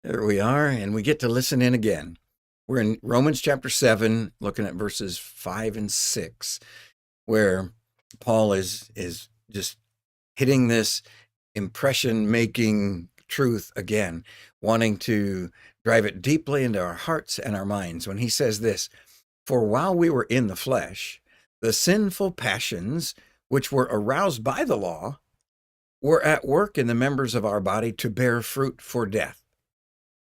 There we are, and we get to listen in again. We're in Romans chapter 7, looking at verses 5 and 6, where Paul is just hitting this impression-making truth again, wanting to drive it deeply into our hearts and our minds when he says this, "For while we were in the flesh, the sinful passions which were aroused by the law were at work in the members of our body to bear fruit for death.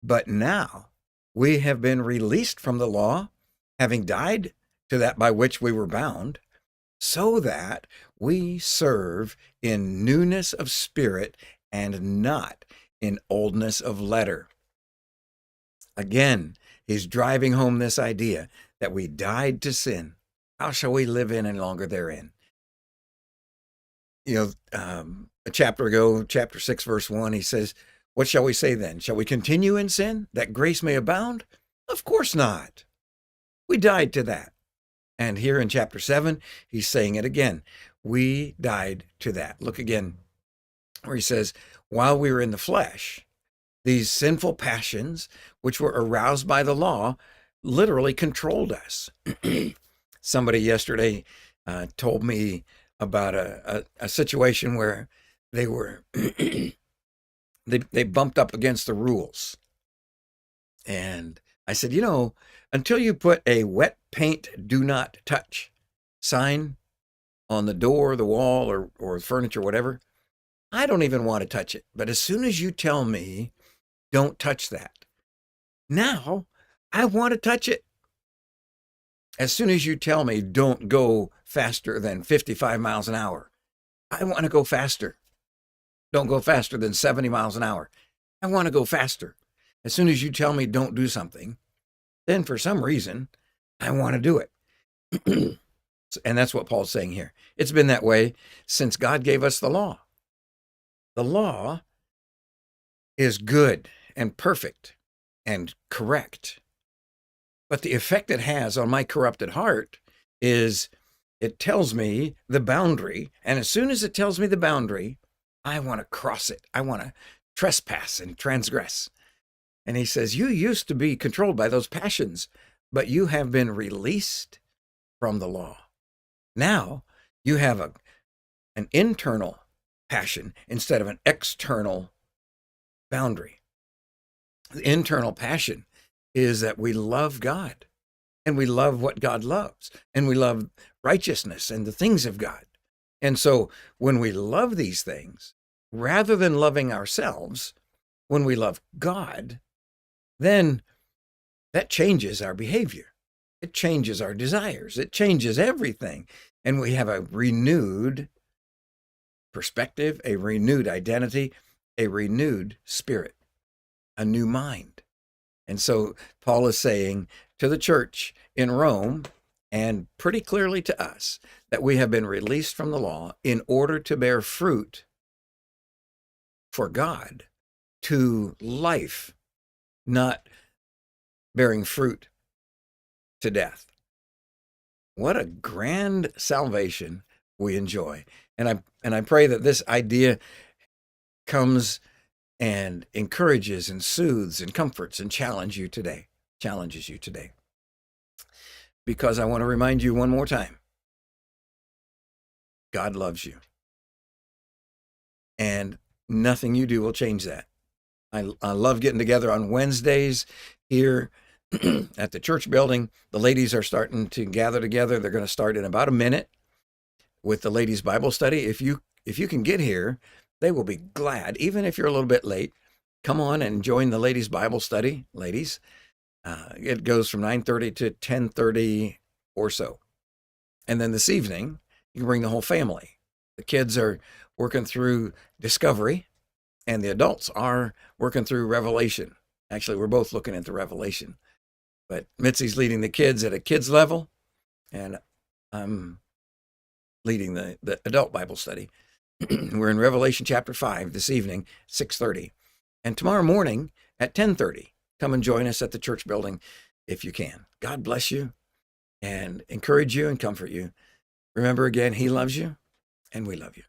But now we have been released from the law, having died to that by which we were bound, so that we serve in newness of spirit and not in oldness of letter." Again, he's driving home this idea that we died to sin. How shall we live in any longer therein? A chapter ago, chapter 6, verse 1, he says, "What shall we say then? Shall we continue in sin, that grace may abound? Of course not. We died to that." And here in chapter 7, he's saying it again. We died to that. Look again, where he says, while we were in the flesh, these sinful passions, which were aroused by the law, literally controlled us. Somebody yesterday told me about a situation where they were they bumped up against the rules. And I said, until you put a wet paint do not touch sign on the door, the wall, or furniture, whatever, I don't even want to touch it. But as soon as you tell me, don't touch that, now I want to touch it. As soon as you tell me, don't go faster than 55 miles an hour, I want to go faster. Don't go faster than 70 miles an hour. I want to go faster. As soon as you tell me don't do something, then for some reason, I want to do it. And that's what Paul's saying here. It's been that way since God gave us the law. The law is good and perfect and correct. But the effect it has on my corrupted heart is it tells me the boundary. And as soon as it tells me the boundary, I want to cross it. I want to trespass and transgress. And he says, you used to be controlled by those passions, but you have been released from the law. Now you have an internal passion instead of an external boundary. The internal passion is that we love God and we love what God loves and we love righteousness and the things of God. And so when we love these things, rather than loving ourselves, when we love God, then that changes our behavior. It changes our desires. It changes everything. And we have a renewed perspective, a renewed identity, a renewed spirit, a new mind. And so Paul is saying to the church in Rome, and pretty clearly to us, that we have been released from the law in order to bear fruit for God to life, not bearing fruit to death. What a grand salvation we enjoy. And I pray that this idea comes and encourages and soothes and comforts and challenges you today. Because I want to remind you one more time, God loves you. And nothing you do will change that. I love getting together on Wednesdays here at the church building. The ladies are starting to gather together. They're going to start in about a minute with the ladies' Bible study. If you can get here, they will be glad, even if you're a little bit late. Come on and join the ladies' Bible study, ladies. It goes from 9:30 to 10:30 or so. And then this evening, you can bring the whole family. The kids are working through Discovery, and the adults are working through Revelation. Actually, we're both looking at the Revelation. But Mitzi's leading the kids at a kids level, and I'm leading the adult Bible study. We're in Revelation chapter 5 this evening, 6:30. And tomorrow morning at 10:30, come and join us at the church building if you can. God bless you and encourage you and comfort you. Remember again, He loves you and we love you.